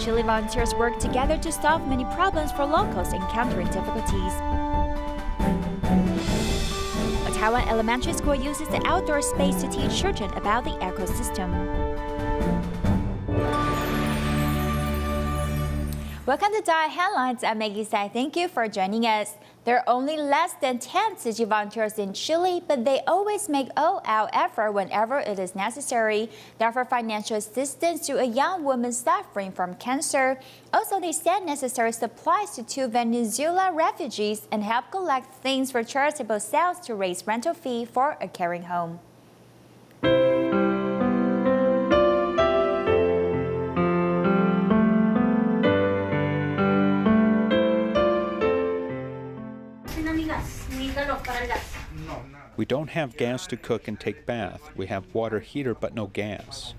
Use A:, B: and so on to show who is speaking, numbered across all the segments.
A: Chile volunteers work together to solve many problems for locals encountering difficulties. A Taiwan elementary school uses the outdoor space to teach children about the ecosystem. Welcome to Taiwan Headlines. I'm Maggie Tsai. Thank you for joining us. There are only less than 10 Tzu Chi volunteers in Chile, but they always make all-out effort whenever it is necessary. They offer financial assistance to a young woman suffering from cancer. Also, they send necessary supplies to 2 Venezuelan refugees and help collect things for charitable sales to raise rental fee for a caring home.
B: We don't have gas to cook and take bath. We have water heater but no gas.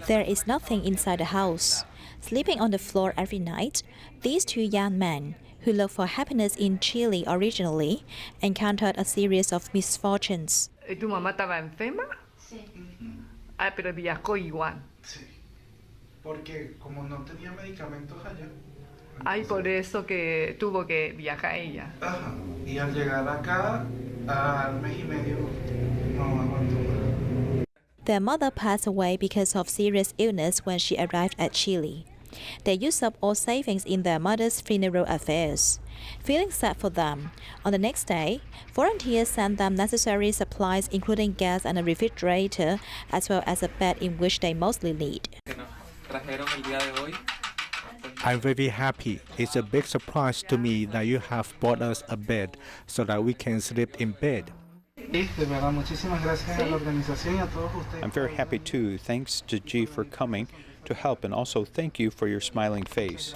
C: There is nothing inside the house. Sleeping on the floor every night, these 2 young men, who look for happiness in Chile originally, encountered a series of misfortunes.
D: ¿Tu mamá estaba enferma? Sí. Ah, pero viajó igual.
E: Sí. Porque como no tenía medicamentos allá.
D: Ay, por eso que tuvo que viajar ella.
E: Ajá. Y al llegar acá, al mes y medio, no aguantó más.
C: Their mother passed away because of serious illness when she arrived at Chile. They used up all savings in their mother's funeral affairs. Feeling sad for them, on the next day, volunteers sent them necessary supplies including gas and a refrigerator, as well as a bed in which they mostly need.
F: I'm very happy. It's a big surprise to me that you have bought us a bed so that we can sleep in bed.
B: I'm very happy too. Thanks to Tzu Chi for coming to help, and also thank you for your smiling face.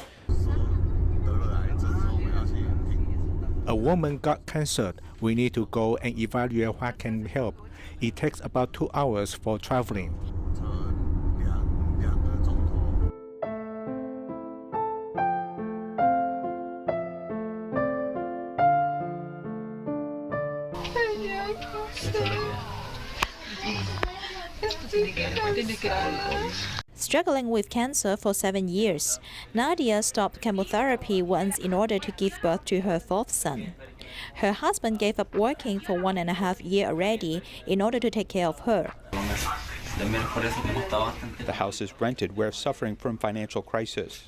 F: A woman got cancer. We need to go and evaluate what can help. It takes about 2 hours for traveling.
C: Struggling with cancer for 7 years, Nadia stopped chemotherapy once in order to give birth to her 4th son. Her husband gave up working for 1.5 years already in order to take care of her.
B: The house is rented. We're suffering from financial crisis.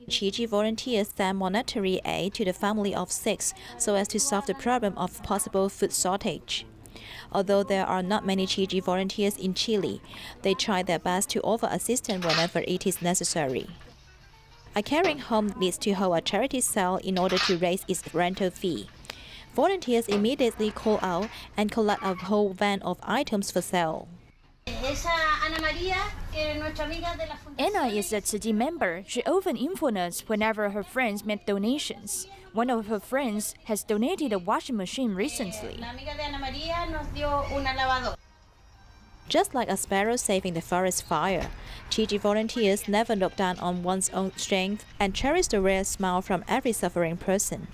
C: Tzu Chi volunteers send monetary aid to the family of 6 so as to solve the problem of possible food shortage. Although there are not many Tzu Chi volunteers in Chile, they try their best to offer assistance whenever it is necessary. A caring home needs to hold a charity sale in order to raise its rental fee. Volunteers immediately call out and collect a whole van of items for sale.
A: Anna is a Tzu Chi member. She often informs us whenever her friends make donations. One of her friends has donated a washing machine recently.
C: Just like a sparrow saving the forest fire, Tzu Chi volunteers never look down on one's own strength and cherish the rare smile from every suffering person.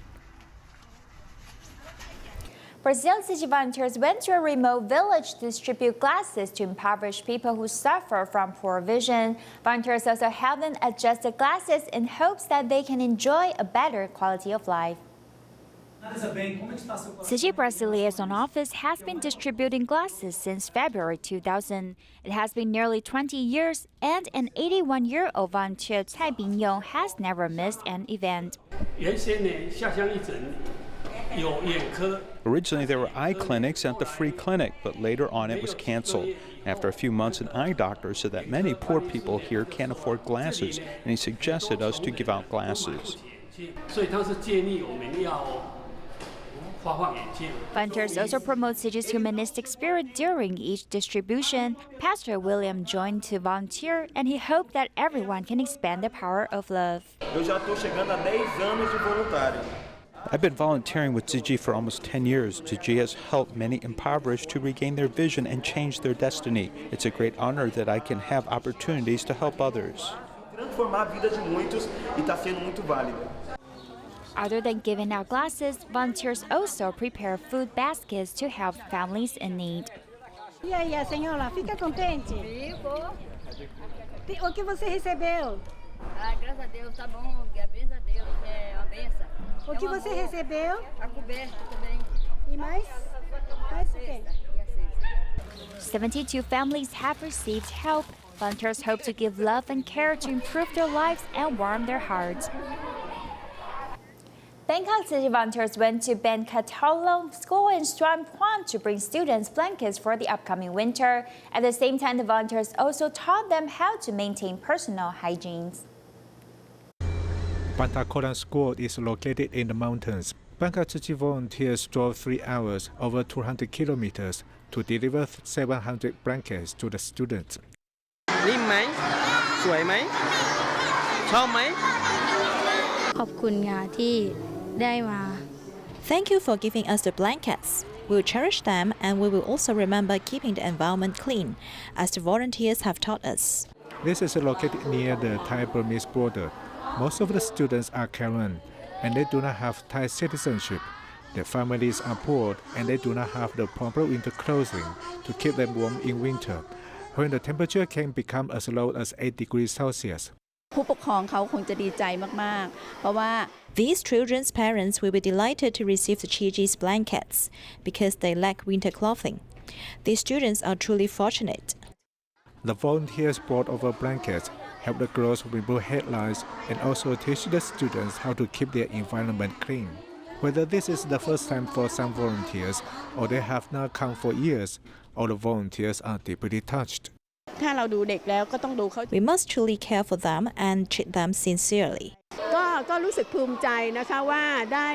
A: Brazil Tzu Chi volunteers went to a remote village to distribute glasses to impoverished people who suffer from poor vision. Volunteers also help them adjust the glasses in hopes that they can enjoy a better quality of life. Tzu Chi Brazil Liaison Office has been distributing glasses since February 2000. It has been nearly 20 years, and an 81-year-old volunteer Cai Bingyong has never missed an event.
B: Originally, there were eye clinics at the free clinic, but later on it was canceled. After a few months, an eye doctor said that many poor people here can't afford glasses, and he suggested us to give out glasses.
A: Volunteers also promote Tzu Chi's humanistic spirit during each distribution. Pastor William joined to volunteer, and he hoped that everyone can expand the power of love.
B: I've been volunteering with Tzu Chi for almost 10 years. Tzu Chi has helped many impoverished to regain their vision and change their destiny. It's a great honor that I can have opportunities to help others.
A: Other than giving out glasses, volunteers also prepare food baskets to help families in need.
G: E aí, a senhora, fica contente?
H: Fico.
G: O que você recebeu?
H: Ah, graças a Deus, tá bom. Graças a Deus, é uma benção.
G: O que você recebeu?
H: A coberta também.
G: E mais? Mais o quê?
H: E a cesta.
A: 72 families have received help. Volunteers hope to give love and care to improve their lives and warm their hearts. Bangkok City volunteers went to Ben Katolong School in Struan Phuan to bring students blankets for the upcoming winter. At the same time, the volunteers also taught them how to maintain personal hygiene.
F: Bantakolan School is located in the mountains. Bangkok Tzu Chi volunteers drove 3 hours over 200 kilometers to deliver 700 blankets to the students.
I: นิ่มไหมสวยไหมชอบไหม
J: ขอบคุณค่ะที่ได้มา
C: Thank you for giving us the blankets. We'll cherish them and we will also remember keeping the environment clean, as the volunteers have taught us.
F: This is located near the Thai-Burmese border. Most of the students are Karen, and they do not have Thai citizenship. Their families are poor and they do not have the proper winter clothing to keep them warm in winter, when the temperature can become as low as 8 degrees Celsius.
K: ผู้ปกครองเขาคงจะดีใจมากๆเพราะว่า
C: These children's parents will be delighted to receive the Tzu Chi's blankets because they lack winter clothing. These students are truly fortunate.
F: The volunteers brought over blankets, help the girls remove headlines, and also teach the students how to keep their environment clean. Whether this is the first time for some volunteers or they have not come for years, all the volunteers are deeply touched.
K: ถ้าเราดูเด็กแล้วก็ต้องดูเขา
C: We must truly care for them and treat them sincerely.
K: ก็รู้สึกภูมิใจนะคะว่าได้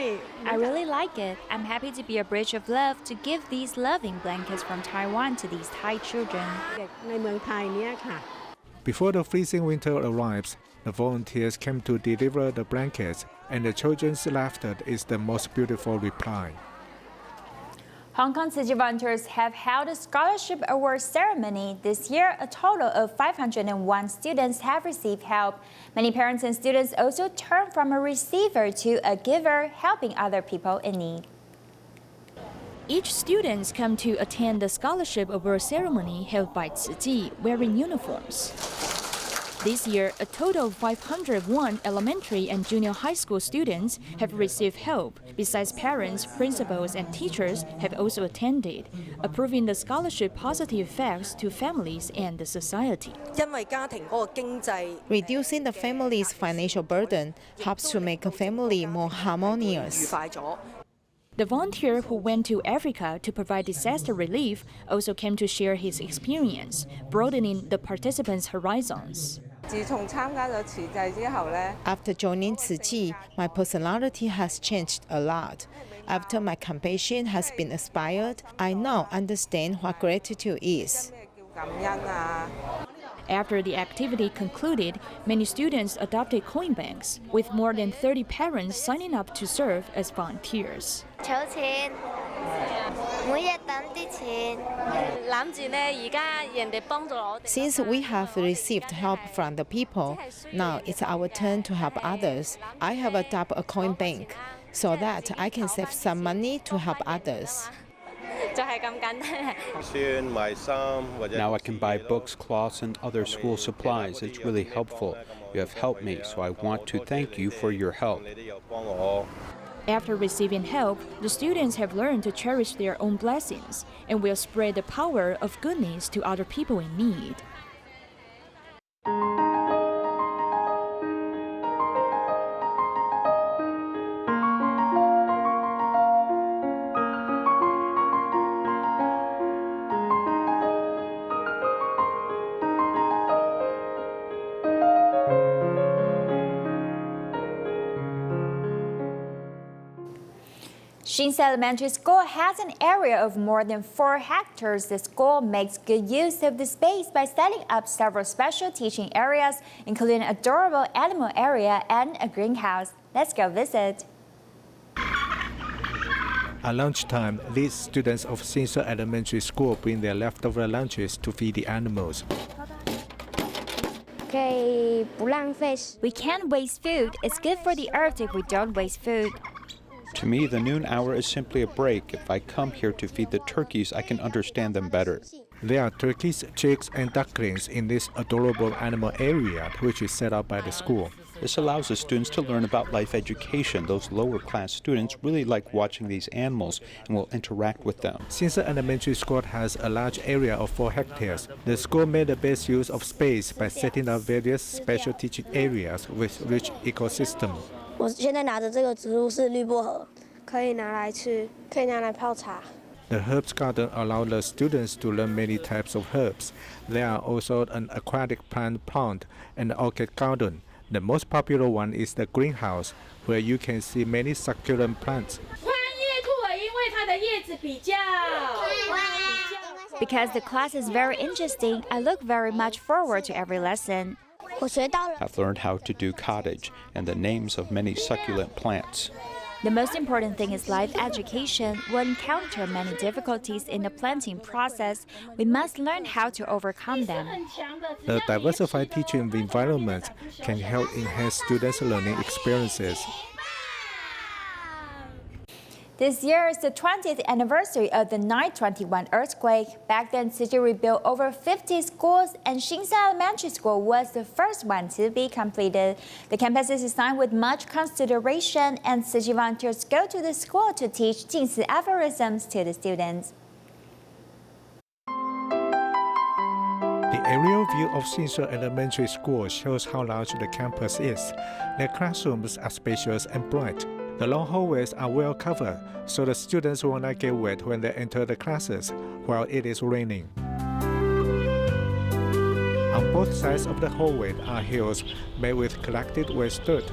A: I really like it. I'm happy to be a bridge of love to give these loving blankets from Taiwan to these Thai children.
K: เด็กในเมืองไทยเนี่ยค่ะ
F: Before the freezing winter arrives, the volunteers came to deliver the blankets, and the children's laughter is the most beautiful reply.
A: Hong Kong City volunteers have held a scholarship award ceremony. This year, a total of 501 students have received help. Many parents and students also turn from a receiver to a giver, helping other people in need.
L: Each students come to attend the scholarship award ceremony held by Tzu Chi wearing uniforms. This year, a total of 501 elementary and junior high school students have received help. Besides parents, principals, and teachers have also attended, approving the scholarship positive effects to families and the society.
C: Reducing the family's financial burden helps to make a family more harmonious.
L: The volunteer who went to Africa to provide disaster relief also came to share his experience, broadening the participants' horizons.
C: After joining Tzu Chi, my personality has changed a lot. After my compassion has been inspired, I now understand what gratitude is.
L: After the activity concluded, many students adopted coin banks, with more than 30 parents signing up to serve as volunteers.
C: Since we have received help from the people, now it's our turn to help others. I have adopted a coin bank so that I can save some money to help others.
B: Now I can buy books, cloths, and other school supplies. It's really helpful. You have helped me, so I want to thank you for your help.
L: After receiving help, the students have learned to cherish their own blessings and will spread the power of goodness to other people in need.
A: Shinsa Elementary School has an area of more than 4 hectares. The school makes good use of the space by setting up several special teaching areas, including an adorable animal area and a greenhouse. Let's go visit.
F: At lunchtime, these students of Shinsa Elementary School bring their leftover lunches to feed the animals.
A: We can't waste food. It's good for the earth if we don't waste food.
B: To me, the noon hour is simply a break. If I come here to feed the turkeys, I can understand them better.
F: There are turkeys, chicks, and ducklings in this adorable animal area, which is set up by the school.
B: This allows the students to learn about life education. Those lower class students really like watching these animals and will interact with them.
F: Since the elementary school has a large area of 4 hectares, the school made the best use of space by setting up various special teaching areas with rich ecosystem.
M: 我现在拿的这个植物是绿薄荷，可以拿来吃，可以拿来泡茶。
F: The herbs garden allows the students to learn many types of herbs. There are also an aquatic plant and orchid garden. The most popular one is the greenhouse, where you can see many succulent plants.
A: Because the class is very interesting, I look very much forward to every lesson.
B: I've learned how to do cottage and the names of many succulent plants.
A: The most important thing is life education. We'll encounter many difficulties in the planting process. We must learn how to overcome them.
F: The diversified teaching environment can help enhance students' learning experiences.
A: This year is the 20th anniversary of the 9/21 earthquake. Back then, Tzu Chi rebuilt over 50 schools, and Xinsa Elementary School was the first one to be completed. The campus is designed with much consideration, and Tzu Chi volunteers go to the school to teach Jingsi aphorisms to the students.
F: The aerial view of Xinsa Elementary School shows how large the campus is. Their classrooms are spacious and bright. The long hallways are well covered, so the students will not get wet when they enter the classes while it is raining. On both sides of the hallway are hills made with collected waste dirt.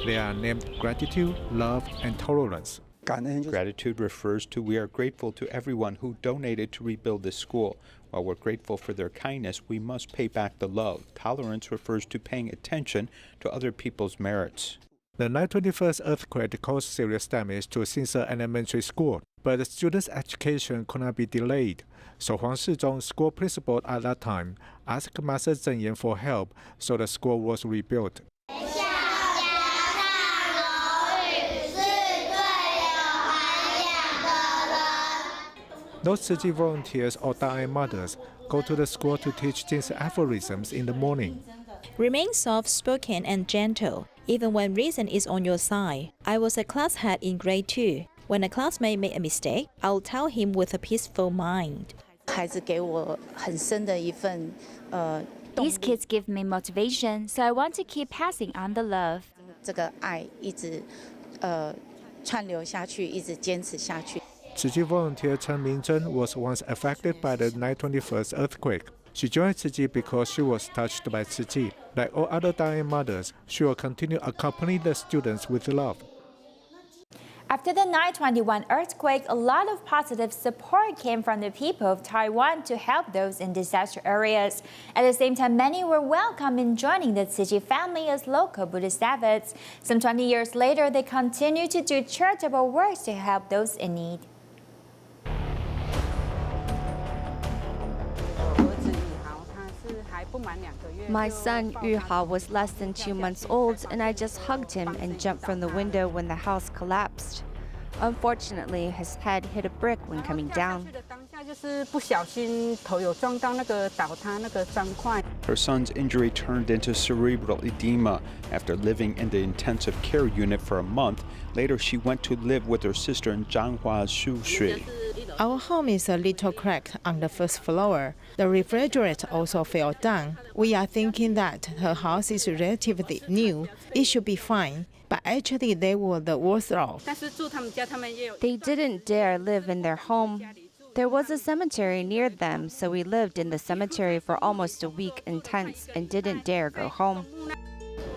F: They are named gratitude, love, and tolerance.
B: Gratitude refers to we are grateful to everyone who donated to rebuild this school. While we're grateful for their kindness, we must pay back the love. Tolerance refers to paying attention to other people's merits.
F: The 9/21 earthquake caused serious damage to Xinsa Elementary School, but the students' education could not be delayed. So Huang Shizhong, school principal at that time, asked Master Zheng Yan for help, so the school was rebuilt. Those Tzu Chi volunteers or Da'ai mothers go to the school to teach Jingsi aphorisms in the morning.
C: Remain soft-spoken and gentle, even when reason is on your side. I was a class head in grade 2. When a classmate made a mistake, I'll tell him with a peaceful mind.
A: These kids give me motivation, so I want to keep passing on the love.
F: Tzu Chi volunteer Chen Mingzhen was once affected by the 9/21 earthquake. She joined Tzu Chi because she was touched by Tzu Chi. Like all other dying mothers, she will continue accompanying the students with love.
A: After the 9/21 earthquake, a lot of positive support came from the people of Taiwan to help those in disaster areas. At the same time, many were welcome in joining the Tzu Chi family as local Buddhist advocates. Some 20 years later, they continue to do charitable works to help those in need.
N: My son Yuhao was less than 2 months old, and I just hugged him and jumped from the window when the house collapsed. Unfortunately, his head hit a brick when coming down.
B: Her son's injury turned into cerebral edema. After living in the intensive care unit for a month, later she went to live with her sister in Zhanghua Shushui.
O: Our home is a little cracked on the first floor. The refrigerator also fell down. We are thinking that her house is relatively new. It should be fine. But actually, they were the worst off.
N: They didn't dare live in their home. There was a cemetery near them, so we lived in the cemetery for almost a week in tents and didn't dare go home.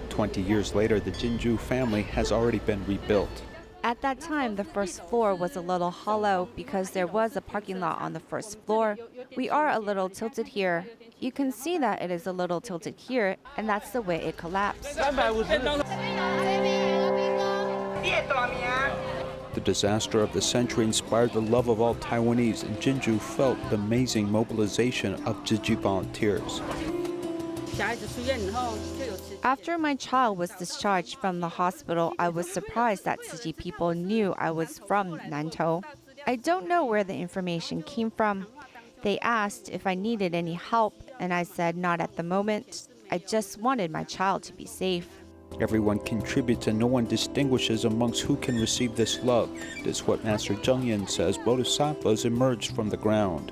B: 20 years later, the Jinju family has already been rebuilt.
N: At that time, the first floor was a little hollow because there was a parking lot on the first floor. We are a little tilted here. You can see that it is a little tilted here, and that's the way it collapsed.
B: The disaster of the century inspired the love of all Taiwanese, and Jinju felt the amazing mobilization of Tzu Chi volunteers.
N: After my child was discharged from the hospital, I was surprised that Tzu Chi people knew I was from Nantou. I don't know where the information came from. They asked if I needed any help, and I said not at the moment. I just wanted my child to be safe.
B: Everyone contributes and no one distinguishes amongst who can receive this love. This is what Master Zheng Yin says bodhisattvas emerged from the ground.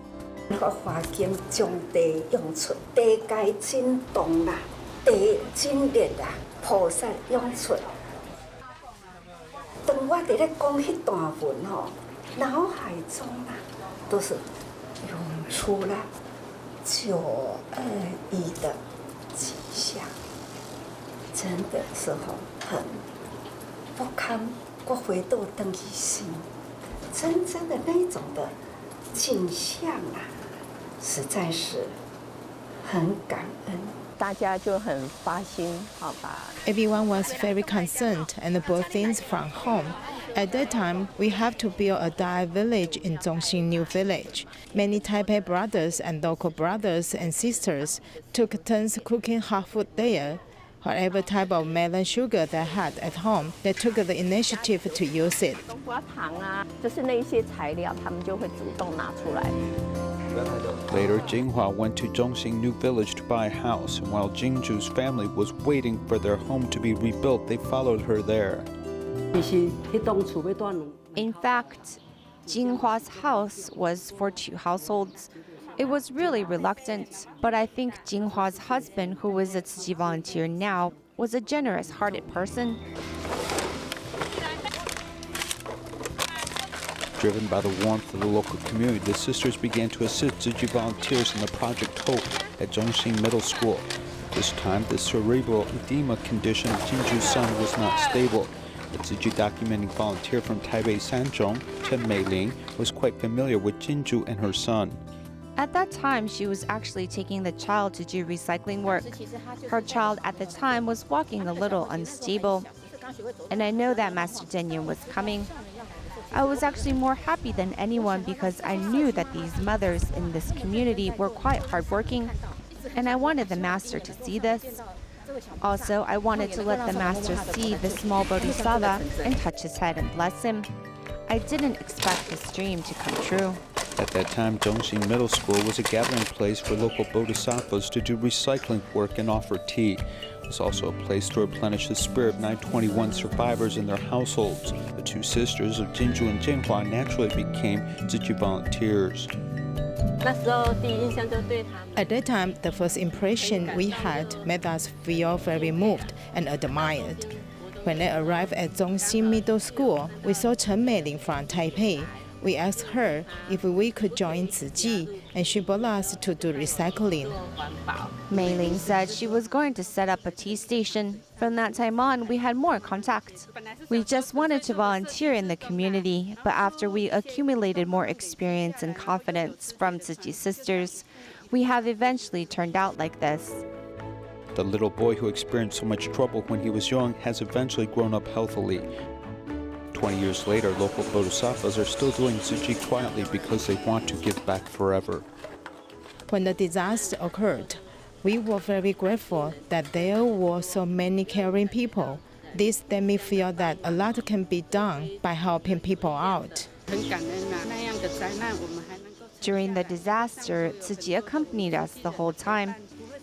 O: Everyone was very concerned and brought things from home. At that time, we have to build a Dai village in Zhongxing New Village. Many Taipei brothers and local brothers and sisters took turns cooking hot food there. Whatever type of melon sugar they had at home, they took the initiative to use it.
B: Later, Jinghua went to Zhongxing New Village to buy a house, and while Jingju's family was waiting for their home to be rebuilt, they followed her there.
N: In fact, Jinghua's house was for 2 households. It was really reluctant, but I think Jinghua's husband, who is a Tzu Chi volunteer now, was a generous-hearted person.
B: Driven by the warmth of the local community, the sisters began to assist Tzu Chi volunteers in the Project Hope at Zhongxing Middle School. This time, the cerebral edema condition of Jinju's son was not stable. The Tzu Chi documenting volunteer from Taipei Sanzhong, Chen Meiling, was quite familiar with Jinju and her son.
N: At that time, she was actually taking the child to do recycling work. Her child at the time was walking a little unstable. And I know that Master Zheng Yin was coming. I was actually more happy than anyone because I knew that these mothers in this community were quite hardworking, and I wanted the Master to see this. Also, I wanted to let the Master see the small bodhisattva and touch his head and bless him. I didn't expect this dream to come true.
B: At that time, Zhongxing Middle School was a gathering place for local bodhisattvas to do recycling work and offer tea. It was also a place to replenish the spirit of 921 survivors in their households. The 2 sisters of Jinju and Jinhua naturally became Tzu Chi volunteers.
O: At that time, the first impression we had made us feel very moved and admired. When they arrived at Zhongxing Middle School, we saw Chen Meiling from Taipei. We asked her if we could join Tzu Chi, and she brought us to do recycling.
N: Mei Ling said she was going to set up a tea station. From that time on, we had more contact. We just wanted to volunteer in the community, but after we accumulated more experience and confidence from Tzu Chi sisters, we have eventually turned out like this.
B: The little boy who experienced so much trouble when he was young has eventually grown up healthily. 20 years later, local bodhisattvas are still doing Tzu Chi quietly because they want to give back forever.
O: When the disaster occurred, we were very grateful that there were so many caring people. This made me feel that a lot can be done by helping people out.
N: During the disaster, Tzu Chi accompanied us the whole time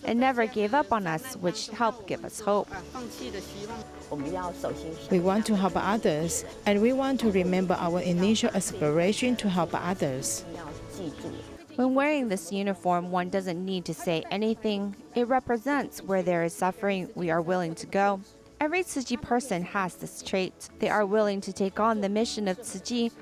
N: and never gave up on us, which helped give us hope.
O: We want to help others, and we want to remember our initial aspiration to help others.
N: When wearing this uniform, one doesn't need to say anything. It represents where there is suffering, we are willing to go. Every Tzu Chi person has this trait. They are willing to take on the mission of Tzu Chi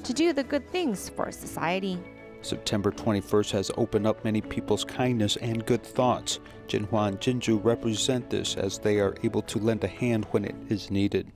N: to do the good things for society.
B: September 21st has opened up many people's kindness and good thoughts. Jinhua and Jinju represent this as they are able to lend a hand when it is needed.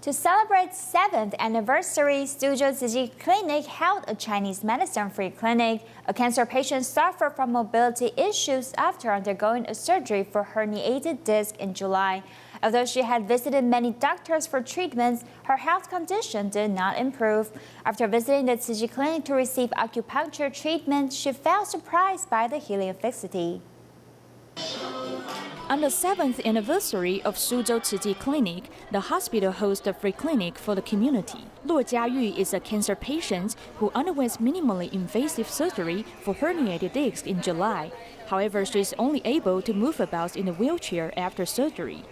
A: To celebrate 7th anniversary, Suzhou Tzu Chi Clinic held a Chinese medicine-free clinic. A cancer patient suffered from mobility issues after undergoing a surgery for herniated disc in July. Although she had visited many doctors for treatments, her health condition did not improve. After visiting the Tzu Chi Clinic to receive acupuncture treatment, she felt surprised by the healing efficacy.
L: On the 7th anniversary of Suzhou Tzu Chi Clinic, the hospital hosts a free clinic for the community. Luo Jiayu is a cancer patient who underwent minimally invasive surgery for herniated discs in July. However, she is only able to move about in a wheelchair after surgery.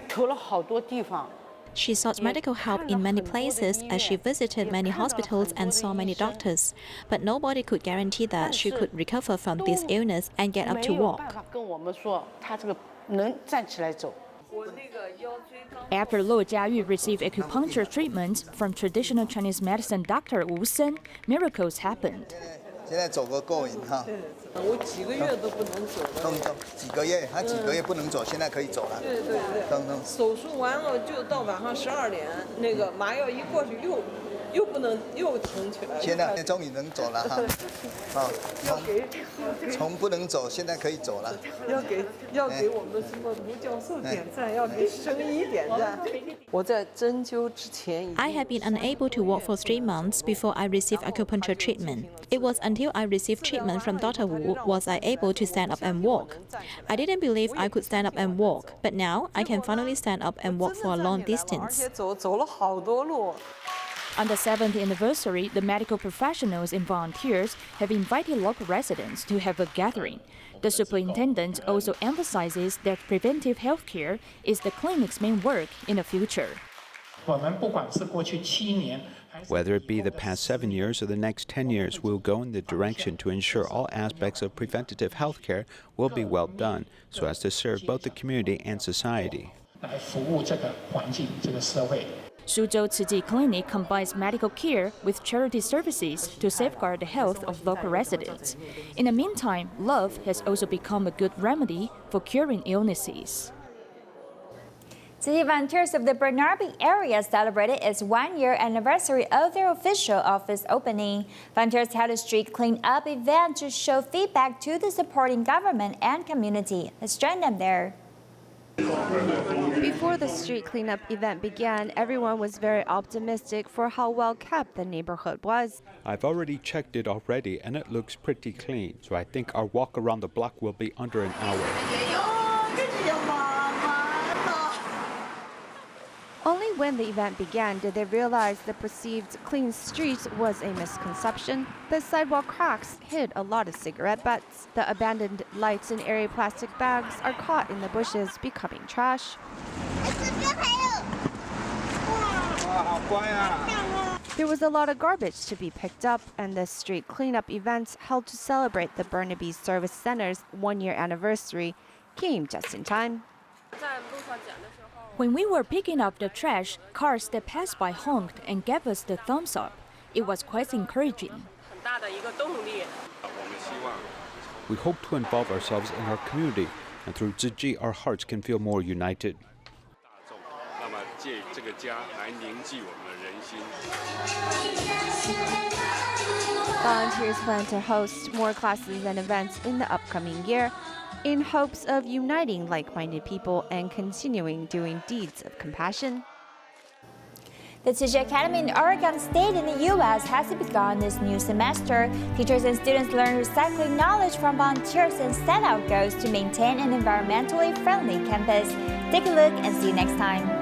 C: She sought medical help in many places as she visited many hospitals and saw many doctors, but nobody could guarantee that she could recover from this illness and get up to walk.
L: After Luo Jiayu received acupuncture treatment from traditional Chinese medicine doctor Wu Sen, miracles happened.
P: 现在走个够瘾哈。我几个月都不能走。动，几个月，他几个月不能走，现在可以走了。对对对。等。手术完了就到晚上12点，那个麻药一过去又不能又疼起来。现在终于能走了哈。好，从不能走，现在可以走了。要给我们什么卢教授点赞，要给生医点赞。我在针灸之前。
C: I had been unable to walk for 3 months before I received acupuncture treatment. It was until I received treatment from Dr. Wu was I able to stand up and walk. I didn't believe I could stand up and walk, but now I can finally stand up and walk for a long distance.
L: On the 7th anniversary, the medical professionals and volunteers have invited local residents to have a gathering. The superintendent also emphasizes that preventive health care is the clinic's main work in the future.
B: Whether it be the past 7 years or the next 10 years, we'll go in the direction to ensure all aspects of preventative health care will be well done, so as to serve both the community and society.
L: Suzhou Tzu Chi Clinic combines medical care with charity services to safeguard the health of local residents. In the meantime, love has also become a good remedy for curing illnesses.
A: Tzu Chi volunteers of the Burnaby area celebrated its 1-year anniversary of their official office opening. Volunteers held a street clean-up event to show feedback to the supporting government and community. Let's join them there.
N: Before the street cleanup event began, everyone was very optimistic for how well kept the neighborhood was.
B: I've already checked it already and it looks pretty clean, so I think our walk around the block will be under an hour.
N: Only when the event began did they realize the perceived clean street was a misconception. The sidewalk cracks hid a lot of cigarette butts. The abandoned lights and airy plastic bags are caught in the bushes, becoming trash. There was a lot of garbage to be picked up, and the street cleanup event held to celebrate the Burnaby Service Center's 1-year anniversary came just in time.
L: When we were picking up the trash, cars that passed by honked and gave us the thumbs up. It was quite encouraging.
B: We hope to involve ourselves in our community, and through Tzu Chi, our hearts can feel more united.
N: Volunteers plan to host more classes and events in the upcoming year, in hopes of uniting like-minded people and continuing doing deeds of compassion.
A: The Tzu Chi Academy in Oregon State in the U.S. has begun this new semester. Teachers and students learn recycling knowledge from volunteers and set out goals to maintain an environmentally friendly campus. Take a look and see you next time.